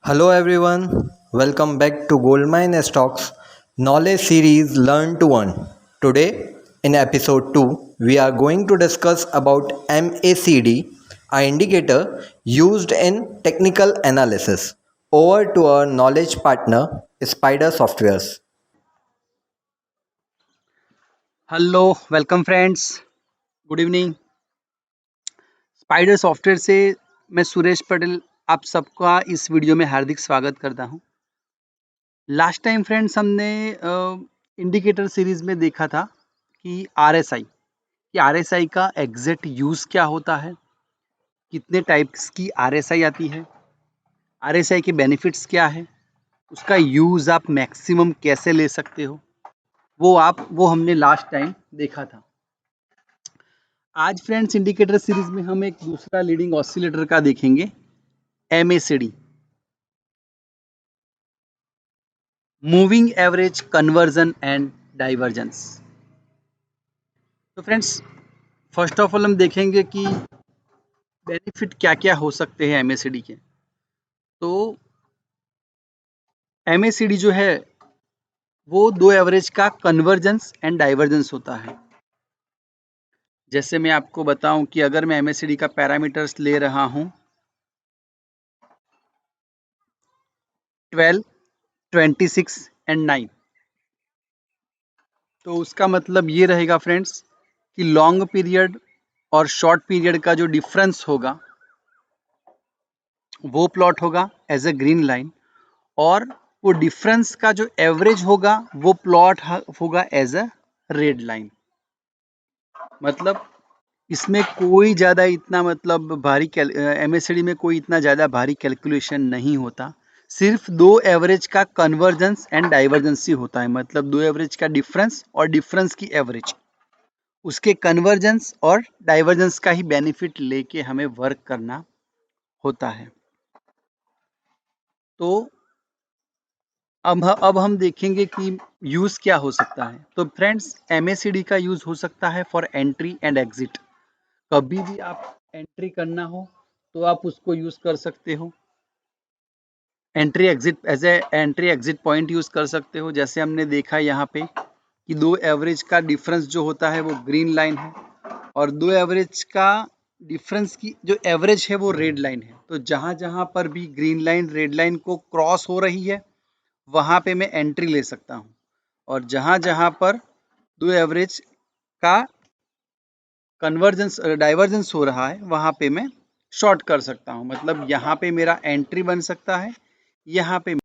Hello everyone, welcome back to Goldmine Stocks Knowledge Series Learn to Earn. Today, in episode 2, we are going to discuss about MACD, a indicator used in technical analysis. Over to our knowledge partner, Spider Softwares. Hello welcome friends. Good evening. Spider software से मैं सुरेश पटेल आप सबका इस video में हार्दिक स्वागत करता हूं। Last time friends हमने इंडिकेटर सीरीज में देखा था कि आरएसआई का एग्जैक्ट यूज़ क्या होता है, कितने टाइप्स की आरएसआई आती है, आरएसआई के बेनिफिट्स क्या है, उसका यूज़ आप मैक्सिमम कैसे ले सकते हो, वो हमने लास्ट टाइम देखा था। आज फ्रेंड्स इंडिकेटर सीरीज में हम एक दूसरा लीडिंग ऑसिलेटर का देखेंगे, MACD, moving average conversion and divergence. तो फ्रेंड्स फर्स्ट ऑफ ऑल हम देखेंगे कि बेनिफिट क्या क्या हो सकते हैं एमएसीडी के। तो एमएसीडी जो है वो दो एवरेज का कन्वर्जेंस एंड डाइवर्जेंस होता है। जैसे मैं आपको बताऊं कि अगर मैं एमएसीडी का पैरामीटर्स ले रहा हूं 12, 26 एंड 9, तो उसका मतलब ये रहेगा फ्रेंड्स कि लॉन्ग पीरियड और शॉर्ट पीरियड का जो डिफरेंस होगा वो प्लॉट होगा एज ए ग्रीन लाइन, और वो डिफरेंस का जो एवरेज होगा वो प्लॉट होगा एज अ रेड लाइन। मतलब इसमें कोई ज़्यादा इतना मतलब भारी एमएसडी में कोई इतना ज़्यादा भारी कैलकुलेशन नहीं होता, सिर्फ दो एवरेज का कन्वर्जेंस एंड डाइवर्जेंस ही होता है। मतलब दो एवरेज का डिफरेंस और डिफरेंस की एवरेज, उसके कन्वर्जेंस और डाइवर्जेंस का ही बेनिफिट लेके हमें वर्क करना होता है। तो अब हम देखेंगे कि यूज़ क्या हो सकता है। तो फ्रेंड्स एमएसीडी का यूज़ हो सकता है फॉर एंट्री एंड एग्जिट। कभी भी आप एंट्री करना हो तो आप उसको यूज़ कर सकते हो, entry exit as a entry exit point use कर सकते हो। जैसे हमने देखा यहाँ पे कि दो एवरेज का डिफरेंस जो होता है वो ग्रीन लाइन है, और दो एवरेज का डिफरेंस की जो एवरेज है वो रेड लाइन है। तो जहाँ जहाँ पर भी ग्रीन लाइन रेड लाइन को क्रॉस हो रही है वहाँ पे मैं एंट्री ले सकता हूँ, और जहाँ जहाँ पर दो एवरेज का कन्वर्जेंस डाइवर्जेंस हो रहा है वहाँ पे मैं शॉर्ट कर सकता हूँ। मतलब यहाँ पे मेरा एंट्री बन सकता है, यहाँ पे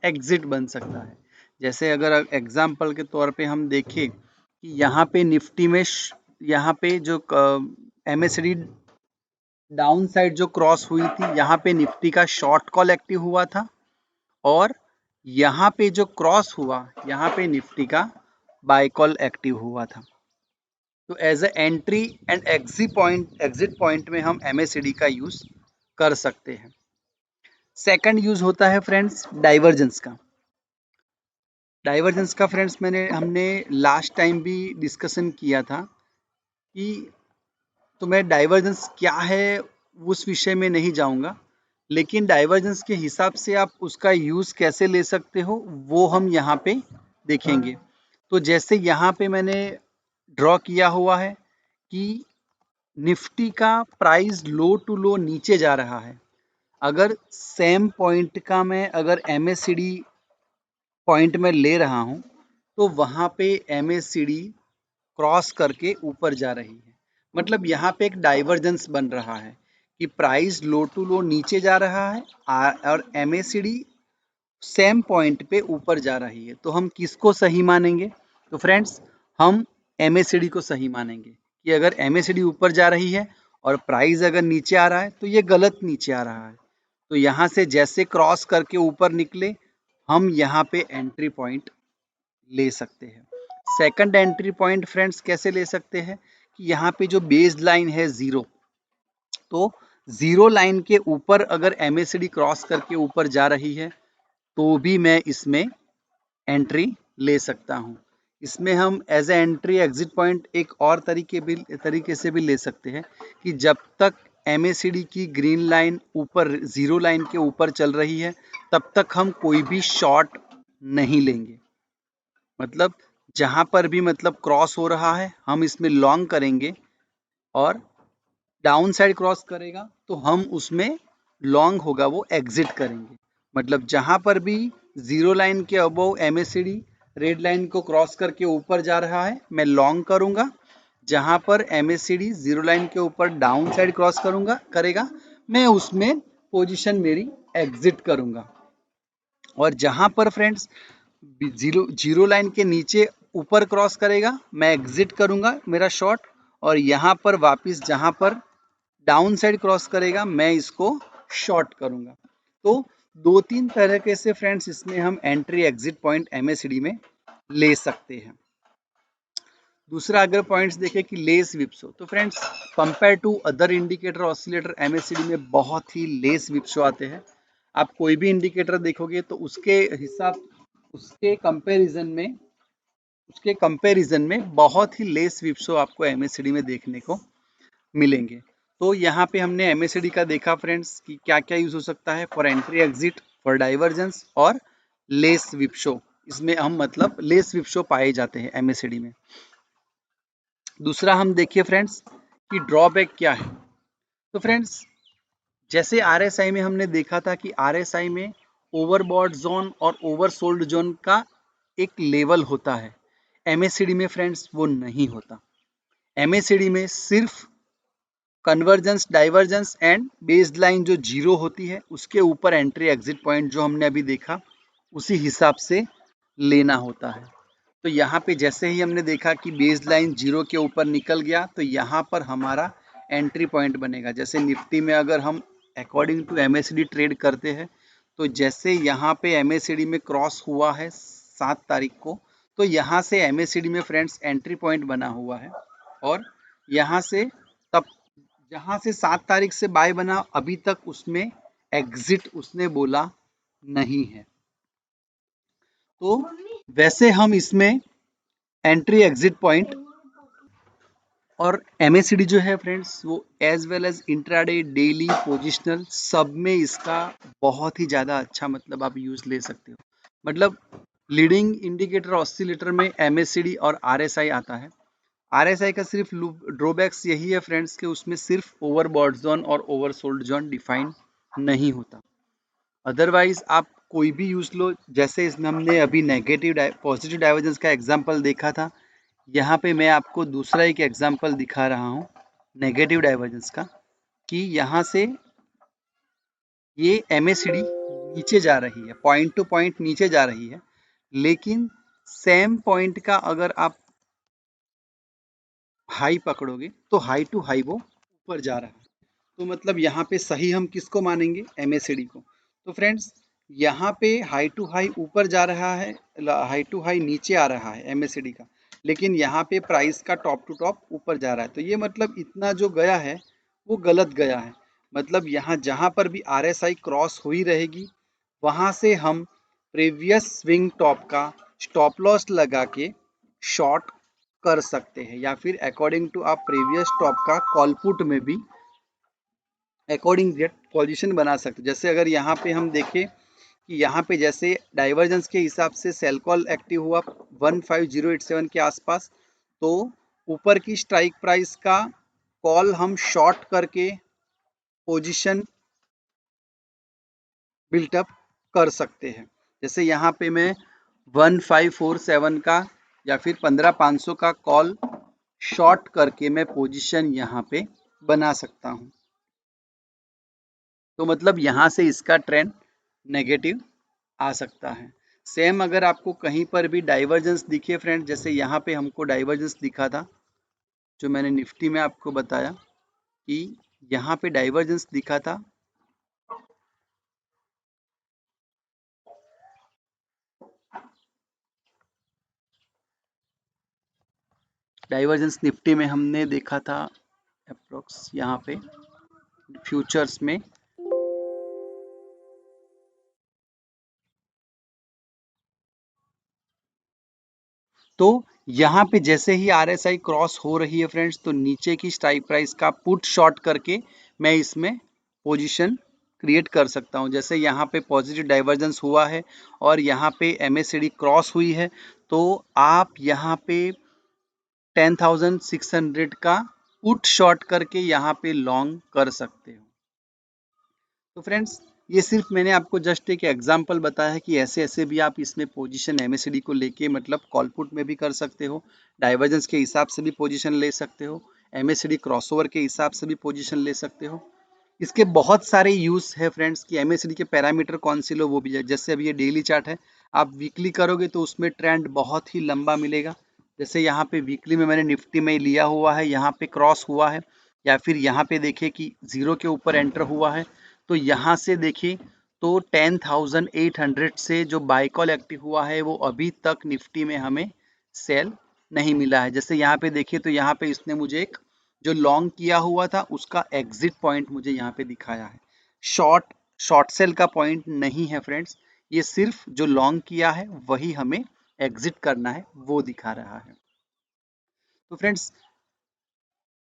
एग्जिट बन सकता है। जैसे अगर एग्जाम्पल के तौर पे हम देखें कि यहाँ पे निफ्टी में यहाँ पे जो एमएसडी डाउन साइड जो क्रॉस हुई थी, यहाँ पे निफ्टी का शॉर्ट कॉल एक्टिव हुआ था, और यहाँ पे जो क्रॉस हुआ यहाँ पे निफ्टी का बाय कॉल एक्टिव हुआ था। तो as a entry and exit point में हम एमएसडी का यूज कर सकते हैं। सेकंड यूज होता है फ्रेंड्स डाइवर्जेंस का। डाइवर्जेंस का फ्रेंड्स हमने लास्ट टाइम भी डिस्कशन किया था कि, तो मैं डाइवर्जेंस क्या है उस विषय में नहीं जाऊंगा, लेकिन डाइवर्जेंस के हिसाब से आप उसका यूज कैसे ले सकते हो वो हम यहाँ पे देखेंगे। तो जैसे यहाँ पे मैंने ड्रॉ किया हुआ है कि निफ्टी का प्राइस लो टू लो नीचे जा रहा है। अगर सेम पॉइंट का मैं अगर एमएससीडी पॉइंट में ले रहा हूं तो वहां पे एमएससीडी क्रॉस करके ऊपर जा रही है। मतलब यहाँ पे एक डाइवर्जेंस बन रहा है कि प्राइस लो टू लो नीचे जा रहा है और एमएससीडी सेम पॉइंट पे ऊपर जा रही है। तो हम किसको सही मानेंगे? तो फ्रेंड्स हम एमएससीडी को सही मानेंगे कि अगर एमएससीडी ऊपर जा रही है और प्राइस अगर नीचे आ रहा है तो ये गलत नीचे आ रहा है। तो यहाँ से जैसे क्रॉस करके ऊपर निकले हम यहाँ पे एंट्री पॉइंट ले सकते हैं। सेकंड एंट्री पॉइंट फ्रेंड्स कैसे ले सकते हैं कि यहाँ पे जो बेस लाइन है जीरो, तो जीरो लाइन के ऊपर अगर एमएससीडी क्रॉस करके ऊपर जा रही है तो भी मैं इसमें एंट्री ले सकता हूं। इसमें हम as a entry exit point एक और तरीके से भी ले सकते हैं कि जब तक MACD की ग्रीन लाइन ऊपर जीरो लाइन के ऊपर चल रही है, तब तक हम कोई भी शॉर्ट नहीं लेंगे। मतलब जहां पर भी मतलब क्रॉस हो रहा है हम इसमें लॉन्ग करेंगे, और डाउन साइड क्रॉस करेगा तो हम उसमें लॉन्ग होगा वो एग्जिट करेंगे। मतलब जहां पर भी जीरो लाइन के अबव MACD रेड लाइन को क्रॉस करके ऊपर जा रहा है मैं लॉन्ग करूंगा, जहां पर MACD जीरो लाइन के ऊपर डाउन साइड क्रॉस करेगा मैं उसमें पोजीशन मेरी एग्जिट करूंगा। और जहां पर फ्रेंड्स जीरो जीरो लाइन के नीचे ऊपर क्रॉस करेगा मैं एग्जिट करूंगा मेरा शॉर्ट, और यहाँ पर वापस जहां पर डाउन साइड क्रॉस करेगा मैं इसको शॉर्ट करूंगा। तो दो तीन तरीके से फ्रेंड्स इसमें हम एंट्री एग्जिट पॉइंट MACD में ले सकते हैं। दूसरा अगर पॉइंट्स देखें कि लेस विप्सो, तो friends compare to other indicator oscillator MACD में बहुत ही लेस विप्सो आते हैं। आप कोई भी इंडिकेटर देखोगे तो उसके कंपैरिजन में बहुत ही लेस विप्सो आपको MACD में देखने को मिलेंगे। तो यहाँ पे हमने MACD का देखा फ्रेंड्स कि क्या क्या यूज हो सकता है for entry exit, for divergence और लेस विप्सो। इसमें हम मतलब लेस विप्सो पाए जाते हैं MACD में। दूसरा हम देखिए फ्रेंड्स कि ड्रॉबैक क्या है। तो फ्रेंड्स जैसे RSI में हमने देखा था कि RSI में ओवरबॉट जोन और ओवरसोल्ड जोन का एक लेवल होता है, MACD में फ्रेंड्स वो नहीं होता। MACD में सिर्फ convergence, divergence and base line जो जीरो होती है उसके ऊपर एंट्री एग्जिट पॉइंट जो हमने अभी देखा उसी हिसाब से लेना होता है। तो यहाँ पे जैसे ही हमने देखा कि बेस लाइन जीरो के ऊपर निकल गया तो यहाँ पर हमारा एंट्री पॉइंट बनेगा। जैसे निफ्टी में अगर हम अकॉर्डिंग टू MACD ट्रेड करते हैं तो जैसे यहाँ पे MACD में क्रॉस हुआ है 7 तारीख को, तो यहाँ से MACD में फ्रेंड्स एंट्री पॉइंट बना हुआ है, और यहाँ से तब जहाँ से 7 तारीख से बाय बना अभी तक उसमें एग्जिट उसने बोला नहीं है। तो वैसे हम इसमें एंट्री एग्जिट पॉइंट और MACD जो है फ्रेंड्स वो as well as intraday, daily, positional सब में इसका बहुत ही ज़्यादा अच्छा मतलब आप यूज ले सकते हो। मतलब लीडिंग इंडिकेटर ऑसिलेटर में MACD और RSI आता है। RSI का सिर्फ ड्रॉबैक्स यही है फ्रेंड्स कि उसमें सिर्फ ओवरबॉट जोन और ओवरसोल्ड जोन डिफाइन नहीं होता। अदरवाइज आप कोई भी यूज लो, जैसे इसमें हमने अभी पॉजिटिव डाइवर्जेंस का एग्जांपल देखा था, यहाँ पे मैं आपको दूसरा एक एग्जांपल दिखा रहा हूँ नेगेटिव डाइवर्जेंस का, कि यहाँ से ये MACD नीचे जा रही है, पॉइंट टू पॉइंट नीचे जा रही है, लेकिन सेम पॉइंट का अगर आप हाई पकड़ोगे तो हाई टू हाई वो ऊपर जा रहा है। तो मतलब यहाँ पे सही हम किसको मानेंगे, MACD को। तो फ्रेंड्स यहाँ पे हाई टू हाई ऊपर जा रहा है, हाई टू हाई नीचे आ रहा है MACD का, लेकिन यहाँ पे प्राइस का टॉप टू टॉप ऊपर जा रहा है। तो ये मतलब इतना जो गया है वो गलत गया है। मतलब यहाँ जहाँ पर भी RSI क्रॉस हुई रहेगी वहाँ से हम प्रीवियस स्विंग टॉप का स्टॉप लॉस लगा के शॉर्ट कर सकते हैं, या फिर अकॉर्डिंग टू आप प्रीवियस टॉप का कॉल पुट में भी अकॉर्डिंग दैट पोजीशन बना सकते। जैसे अगर यहाँ पे हम देखें कि यहाँ पे जैसे डाइवर्जेंस के हिसाब से सेल कॉल एक्टिव हुआ 15087 के आसपास, तो ऊपर की स्ट्राइक प्राइस का कॉल हम शॉर्ट करके पोजीशन बिल्टअप कर सकते हैं। जैसे यहाँ पे मैं 1547 का या फिर 15500 का कॉल शॉर्ट करके मैं पोजीशन यहाँ पे बना सकता हूँ। तो मतलब यहाँ से इसका ट्रेंड नेगेटिव आ सकता है। सेम अगर आपको कहीं पर भी डाइवर्जेंस दिखे फ्रेंड, जैसे यहाँ पे हमको डाइवर्जेंस दिखा था जो मैंने निफ्टी में आपको बताया कि यहाँ पे डाइवर्जेंस दिखा था, डाइवर्जेंस निफ्टी में हमने देखा था अप्रोक्स यहाँ पे फ्यूचर्स में तो यहाँ पे जैसे ही RSI क्रॉस हो रही है फ्रेंड्स, तो नीचे की स्ट्राइक प्राइस का पुट शॉर्ट करके मैं इसमें पोजीशन क्रिएट कर सकता हूं। जैसे यहाँ पे पॉजिटिव डाइवर्जेंस हुआ है और यहाँ पे MACD क्रॉस हुई है, तो आप यहाँ पे 10,600 का पुट शॉर्ट करके यहाँ पे लॉन्ग कर सकते हो। तो फ्रेंड्स, ये सिर्फ मैंने आपको जस्ट एक एग्जांपल बताया है कि ऐसे ऐसे भी आप इसमें पोजीशन MACD को लेके मतलब कॉल पुट में भी कर सकते हो, डाइवर्जेंस के हिसाब से भी पोजीशन ले सकते हो, MACD क्रॉसओवर के हिसाब से भी पोजीशन ले सकते हो। इसके बहुत सारे यूज है फ्रेंड्स कि MACD के पैरामीटर कौन से लो वो भी है। जैसे अभी ये डेली चार्ट है, आप वीकली करोगे तो उसमें ट्रेंड बहुत ही लंबा मिलेगा। जैसे यहाँ पे वीकली में मैंने निफ्टी में लिया हुआ है, यहाँ पे क्रॉस हुआ है, या फिर यहाँ पे देखिए कि जीरो के ऊपर एंटर हुआ है, तो यहाँ से देखिए तो 10,800 से जो बाय कॉल एक्टिव हुआ है वो अभी तक निफ्टी में हमें सेल नहीं मिला है। जैसे यहाँ पे देखिए तो यहाँ पे इसने मुझे एक जो लॉन्ग किया हुआ था उसका एग्जिट पॉइंट मुझे यहाँ पे दिखाया है। शॉर्ट सेल का पॉइंट नहीं है फ्रेंड्स, ये सिर्फ जो लॉन्ग किया है वही हमें एग्जिट करना है वो दिखा रहा है। तो फ्रेंड्स,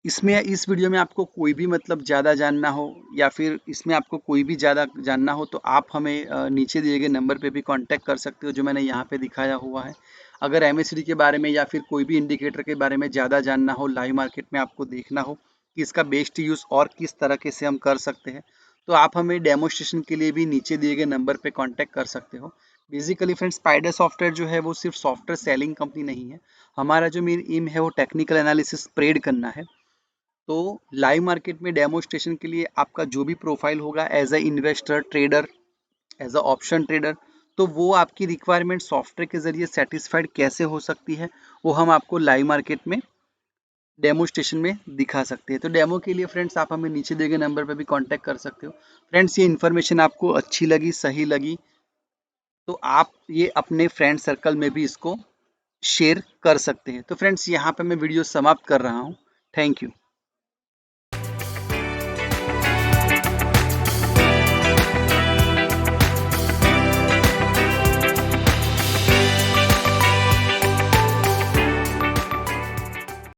इसमें इस वीडियो में आपको कोई भी मतलब ज़्यादा जानना हो या फिर इसमें आपको कोई भी ज़्यादा जानना हो तो आप हमें नीचे दिए गए नंबर पे भी कांटेक्ट कर सकते हो जो मैंने यहाँ पे दिखाया हुआ है। अगर MACD के बारे में या फिर कोई भी इंडिकेटर के बारे में ज़्यादा जानना हो, लाइव मार्केट में आपको देखना हो कि इसका बेस्ट यूज़ और किस तरीके से हम कर सकते हैं, तो आप हमें डेमोस्ट्रेशन के लिए भी नीचे दिए गए नंबर पर कॉन्टैक्ट कर सकते हो। बेसिकली फ्रेंड्स, स्पाइडर सॉफ्टवेयर जो है वो सिर्फ सॉफ्टवेयर सेलिंग कंपनी नहीं है। हमारा जो मेन एम है वो टेक्निकल एनालिसिस स्प्रेड करना है। तो लाइव मार्केट में डेमोस्ट्रेशन के लिए आपका जो भी प्रोफाइल होगा as a investor, trader, as a option trader, तो वो आपकी रिक्वायरमेंट सॉफ्टवेयर के जरिए सेटिस्फाइड कैसे हो सकती है वो हम आपको लाइव मार्केट में डेमोस्ट्रेशन में दिखा सकते हैं। तो डेमो के लिए फ्रेंड्स आप हमें नीचे दिए गए नंबर पर भी कांटेक्ट कर सकते हो। फ्रेंड्स, ये इन्फॉर्मेशन आपको अच्छी लगी, सही लगी, तो आप ये अपने फ्रेंड सर्कल में भी इसको शेयर कर सकते हैं। तो फ्रेंड्स, यहाँ पे मैं वीडियो समाप्त कर रहा हूँ। Thank you.